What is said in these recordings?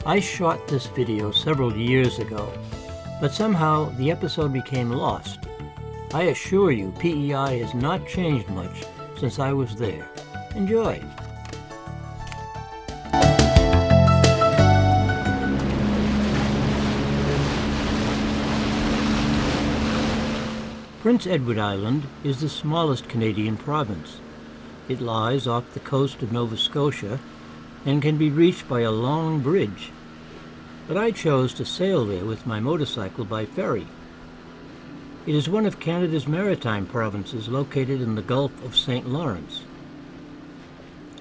I shot this video several years ago, but somehow the episode became lost. I assure you, PEI has not changed much since I was there. Enjoy. Prince Edward Island is the smallest Canadian province. It lies off the coast of Nova Scotia and can be reached by a long bridge. But I chose to sail there with my motorcycle by ferry. It is one of Canada's maritime provinces located in the Gulf of St. Lawrence.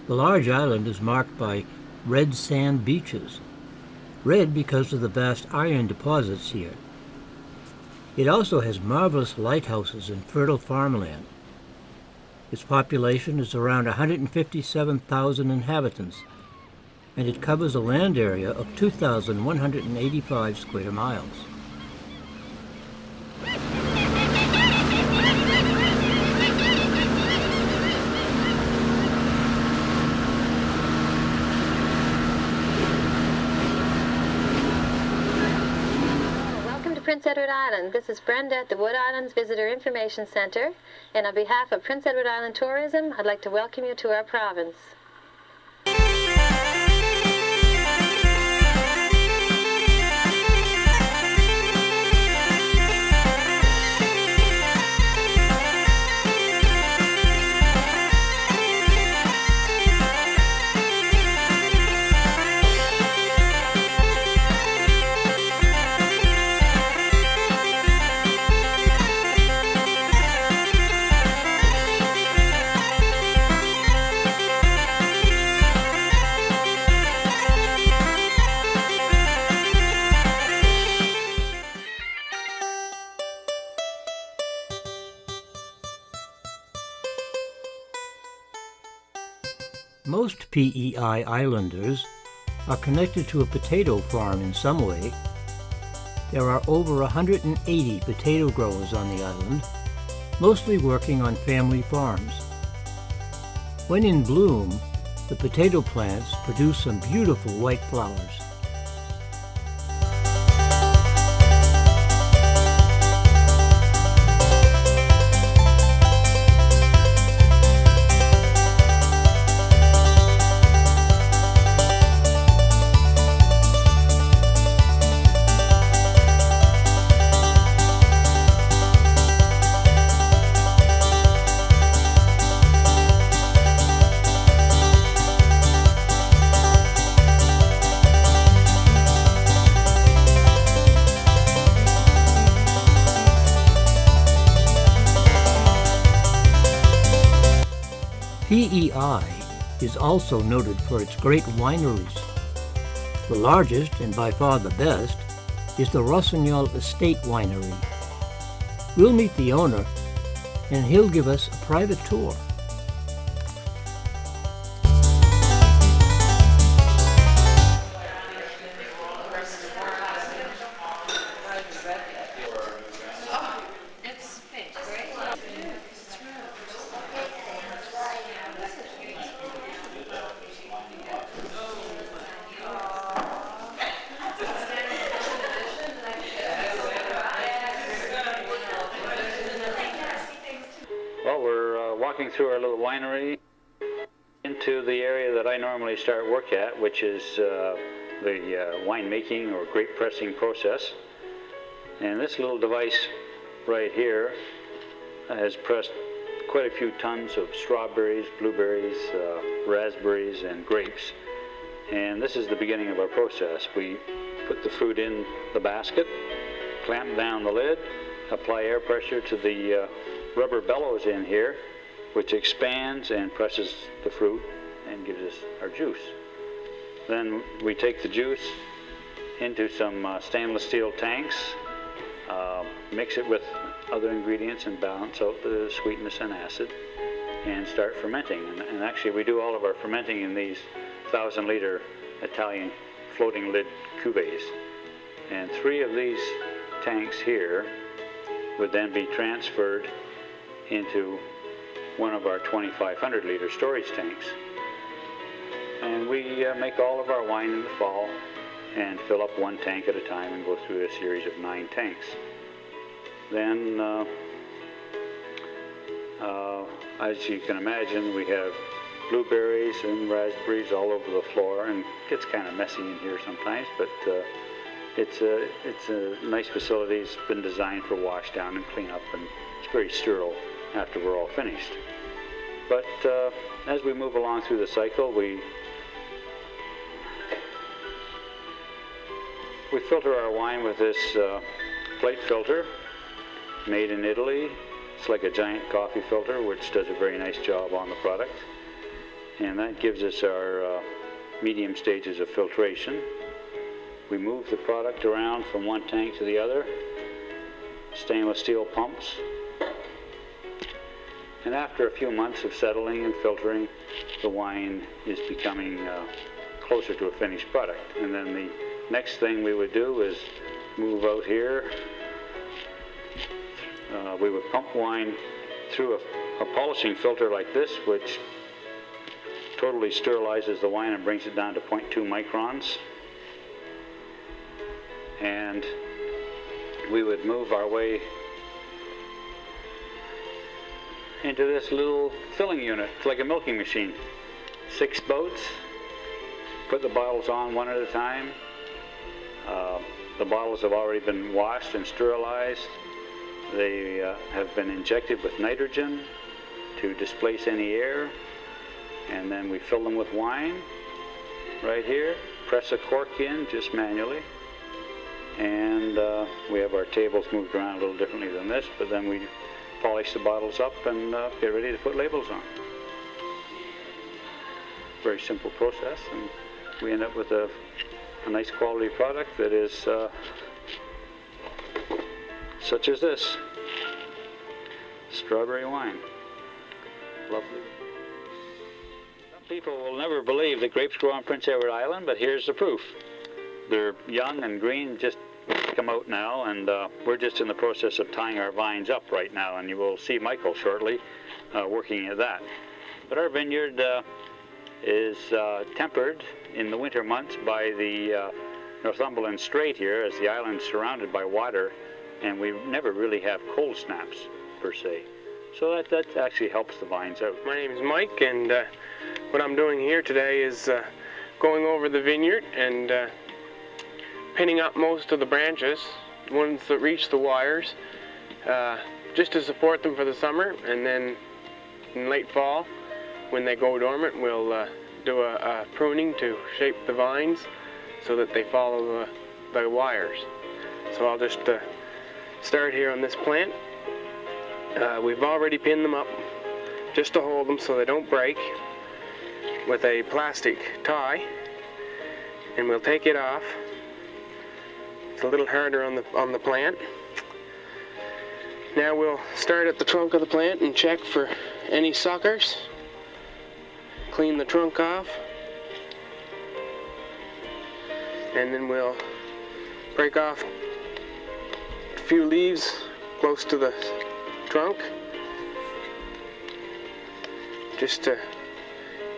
The large island is marked by red sand beaches, red because of the vast iron deposits here. It also has marvelous lighthouses and fertile farmland. Its population is around 157,000 inhabitants, and it covers a land area of 2,185 square miles. Prince Edward Island. This is Brenda at the Wood Islands Visitor Information Center, and on behalf of Prince Edward Island Tourism, I'd like to welcome you to our province. Most PEI Islanders are connected to a potato farm in some way. There are over 180 potato growers on the island, mostly working on family farms. When in bloom, the potato plants produce some beautiful white flowers. PEI is also noted for its great wineries. The largest, and by far the best, is the Rossignol Estate Winery. We'll meet the owner, and he'll give us a private tour. Walking through our little winery into the area that I normally start work at, which is the winemaking or grape pressing process. And this little device right here has pressed quite a few tons of strawberries, blueberries, raspberries, and grapes. And this is the beginning of our process. We put the fruit in the basket, clamp down the lid, apply air pressure to the rubber bellows in here, which expands and presses the fruit and gives us our juice. Then we take the juice into some stainless steel tanks, mix it with other ingredients and balance out the sweetness and acid, and start fermenting. And actually we do all of our fermenting in these 1,000-liter Italian floating lid cuvées. And 3 of these tanks here would then be transferred into one of our 2,500-liter storage tanks. And we make all of our wine in the fall and fill up one tank at a time and go through a series of 9 tanks. Then, as you can imagine, we have blueberries and raspberries all over the floor, and it gets kind of messy in here sometimes, but it's a nice facility. It's been designed for wash down and clean up, and it's very sterile after we're all finished. But as we move along through the cycle, we filter our wine with this plate filter made in Italy. It's like a giant coffee filter, which does a very nice job on the product. And that gives us our medium stages of filtration. We move the product around from one tank to the other, stainless steel pumps. And after a few months of settling and filtering, the wine is becoming closer to a finished product. And then the next thing we would do is move out here. We would pump wine through a polishing filter like this, which totally sterilizes the wine and brings it down to 0.2 microns. And we would move our way into this little filling unit. It's like a milking machine. 6 boats. Put the bottles on one at a time. The bottles have already been washed and sterilized. They have been injected with nitrogen to displace any air. And then we fill them with wine right here. Press a cork in just manually. And we have our tables moved around a little differently than this, but then we polish the bottles up and get ready to put labels on. Very simple process, and we end up with a nice quality product that is such as this. Strawberry wine. Lovely. Some people will never believe that grapes grow on Prince Edward Island, but here's the proof. They're young and green, just come out now, and we're just in the process of tying our vines up right now, and you will see Michael shortly working at that. But our vineyard is tempered in the winter months by the Northumberland Strait here, as the island's surrounded by water, and we never really have cold snaps per se. So that actually helps the vines out. My name is Mike, and what I'm doing here today is going over the vineyard and pinning up most of the branches, ones that reach the wires, just to support them for the summer. And then in late fall, when they go dormant, we'll do a pruning to shape the vines so that they follow the wires. So I'll just start here on this plant. We've already pinned them up just to hold them so they don't break with a plastic tie, and we'll take it off. It's a little harder on the plant. Now we'll start at the trunk of the plant and check for any suckers. Clean the trunk off, and then we'll break off a few leaves close to the trunk, just to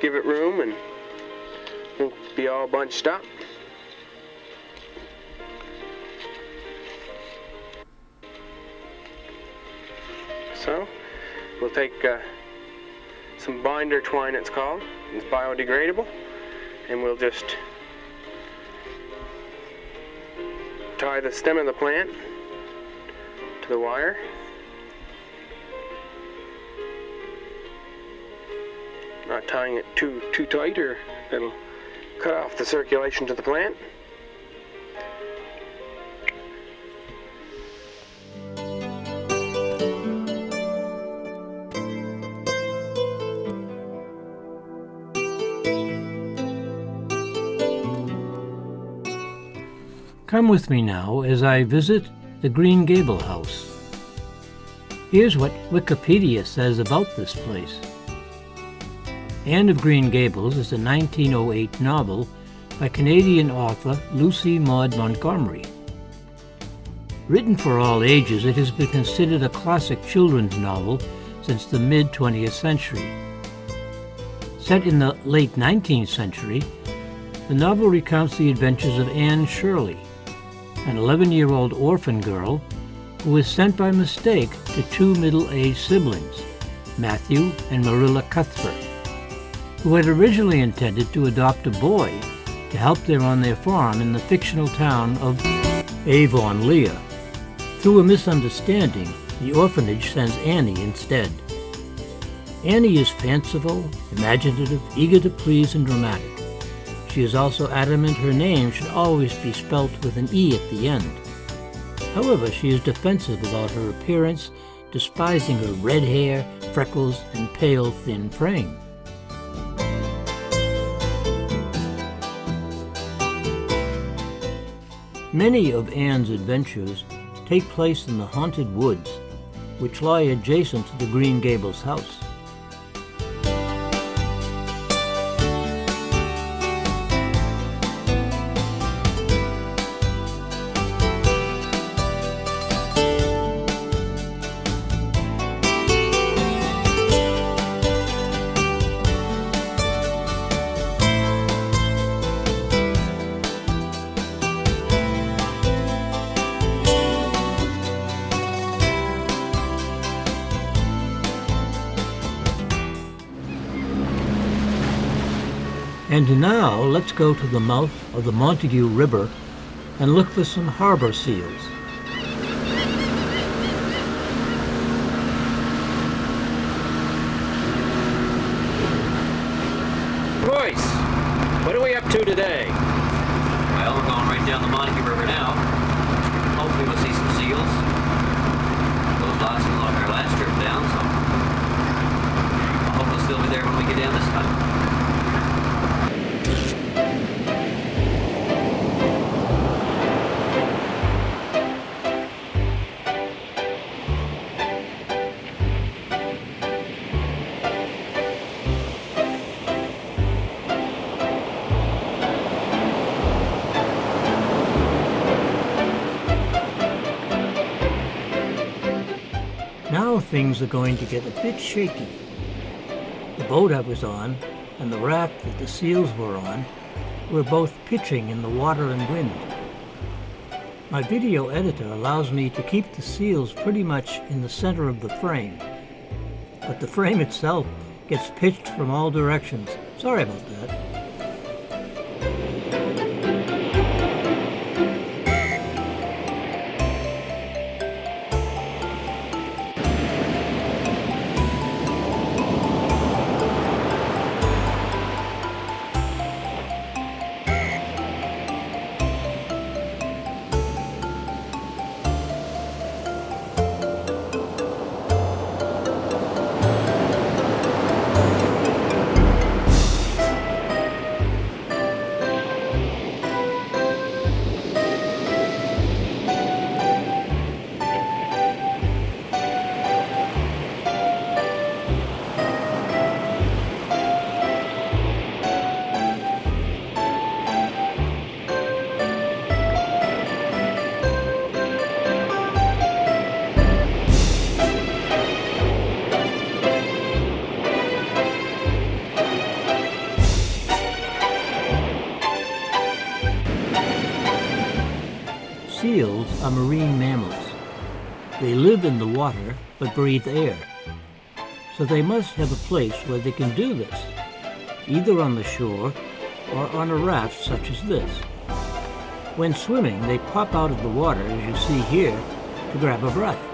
give it room and won't be all bunched up. So we'll take some binder twine, it's called. It's biodegradable, and we'll just tie the stem of the plant to the wire. Not tying it too tight, or it'll cut off the circulation to the plant. Come with me now as I visit the Green Gable house. Here's what Wikipedia says about this place. Anne of Green Gables is a 1908 novel by Canadian author Lucy Maud Montgomery. Written for all ages, it has been considered a classic children's novel since the mid-20th century. Set in the late 19th century, The novel recounts the adventures of Anne Shirley, an 11-year-old orphan girl who was sent by mistake to two middle-aged siblings, Matthew and Marilla Cuthbert, who had originally intended to adopt a boy to help them on their farm in the fictional town of Avonlea. Through a misunderstanding, the orphanage sends Annie instead. Annie is fanciful, imaginative, eager to please, and dramatic. She is also adamant her name should always be spelt with an E at the end. However, she is defensive about her appearance, despising her red hair, freckles, and pale, thin frame. Many of Anne's adventures take place in the haunted woods, which lie adjacent to the Green Gables house. And now let's go to the mouth of the Montague River and look for some harbor seals. Royce, what are we up to today? Well, we're going right down the Montague River now. Hopefully we'll see some seals. Those lots along our last trip down, so I hope they'll still be there when we get down this time. Now things are going to get a bit shaky. The boat I was on and the raft that the seals were on were both pitching in the water and wind. My video editor allows me to keep the seals pretty much in the center of the frame, but the frame itself gets pitched from all directions. Sorry about that. Seals are marine mammals. They live in the water but breathe air. So they must have a place where they can do this, either on the shore or on a raft such as this. When swimming, they pop out of the water, as you see here, to grab a breath.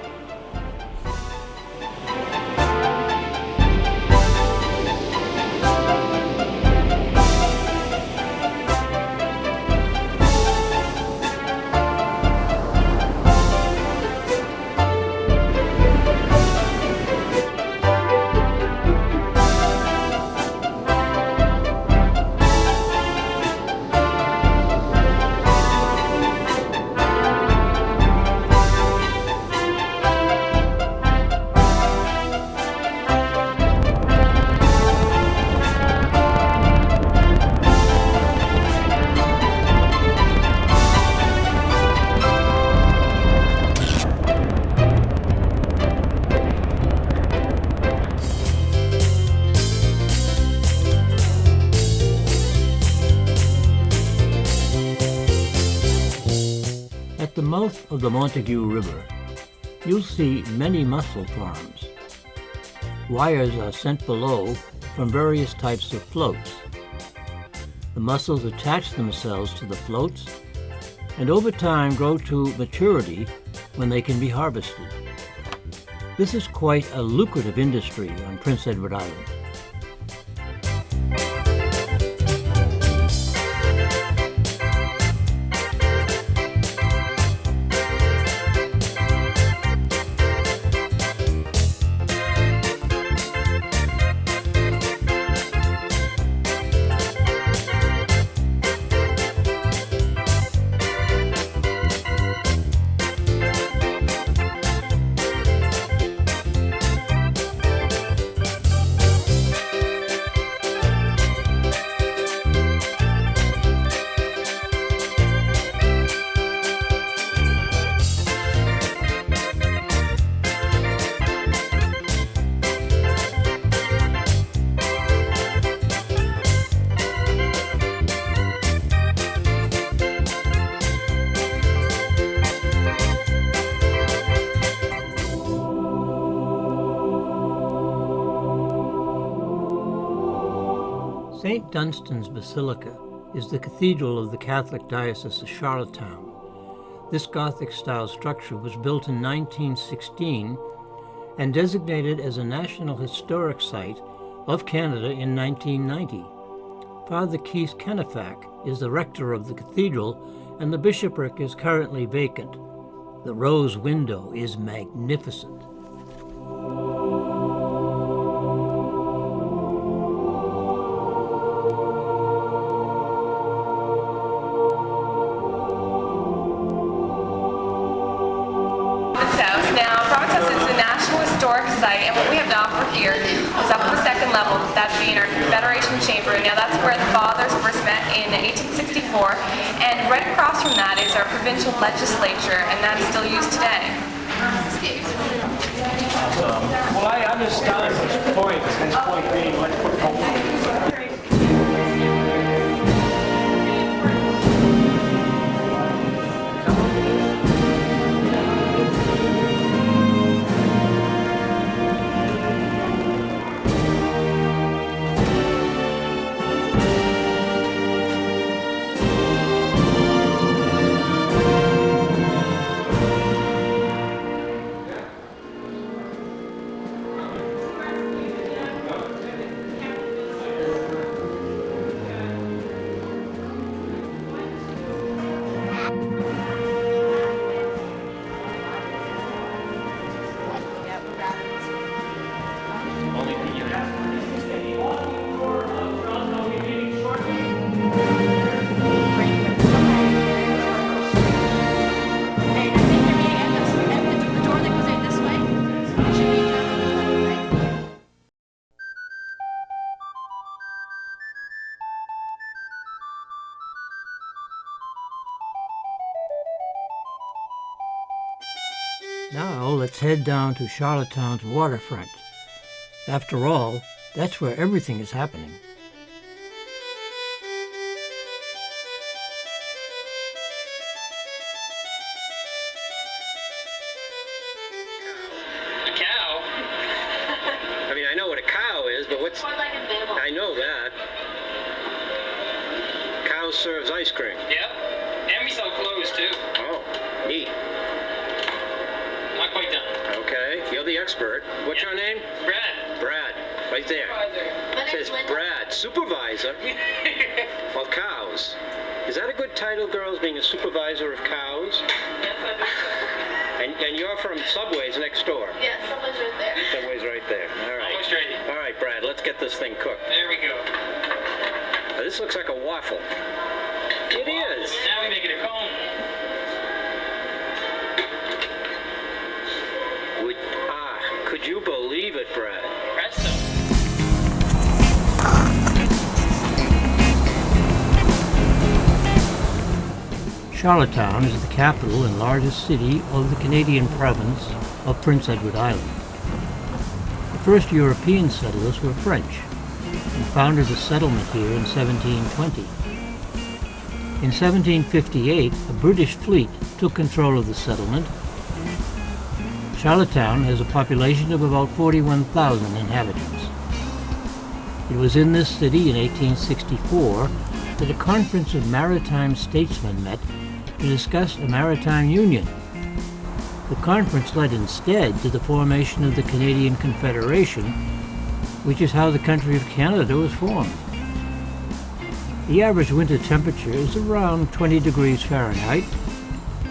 of the Montague River, you'll see many mussel farms. Wires are sent below from various types of floats. The mussels attach themselves to the floats and over time grow to maturity when they can be harvested. This is quite a lucrative industry on Prince Edward Island. St. Dunstan's Basilica is the cathedral of the Catholic Diocese of Charlottetown. This Gothic-style structure was built in 1916 and designated as a National Historic Site of Canada in 1990. Father Keith Kennefack is the rector of the cathedral, and the bishopric is currently vacant. The rose window is magnificent. Site, and what we have to offer here is up on the second level, that being our Confederation Chamber. Now that's where the fathers first met in 1864, and right across from that is our provincial legislature, and that is still used today. Well, I understand his point being let's put Now let's head down to Charlottetown's waterfront. After all, that's where everything is happening. A cow? I mean, I know what a cow is, but what's... I know that. Cow serves ice cream. Yep. And we sell clothes, too. Oh, neat. Not quite done. Okay, you're the expert. What's your name? Brad. Brad, right there. It says Brad, supervisor of cows. Is that a good title, girls, being a supervisor of cows? Yes, I think so. And you're from Subway's next door? Yeah, Subway's right there. Subway's right there. All right. Almost ready. All right, Brad, let's get this thing cooked. There we go. Now, this looks like a waffle. It is. Now we make it a cone. Could you believe it, Brad? Presto. Charlottetown is the capital and largest city of the Canadian province of Prince Edward Island. The first European settlers were French and founded a settlement here in 1720. In 1758, a British fleet took control of the settlement. Charlottetown has a population of about 41,000 inhabitants. It was in this city in 1864 that a conference of maritime statesmen met to discuss a maritime union. The conference led instead to the formation of the Canadian Confederation, which is how the country of Canada was formed. The average winter temperature is around 20 degrees Fahrenheit,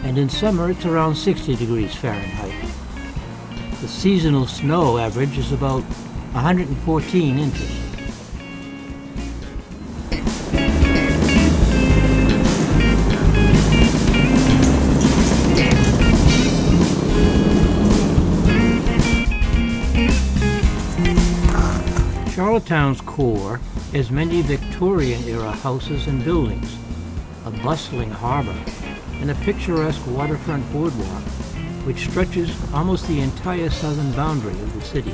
and in summer it's around 60 degrees Fahrenheit. The seasonal snow average is about 114 inches. Charlottetown's core has many Victorian-era houses and buildings, a bustling harbor, and a picturesque waterfront boardwalk, which stretches almost the entire southern boundary of the city.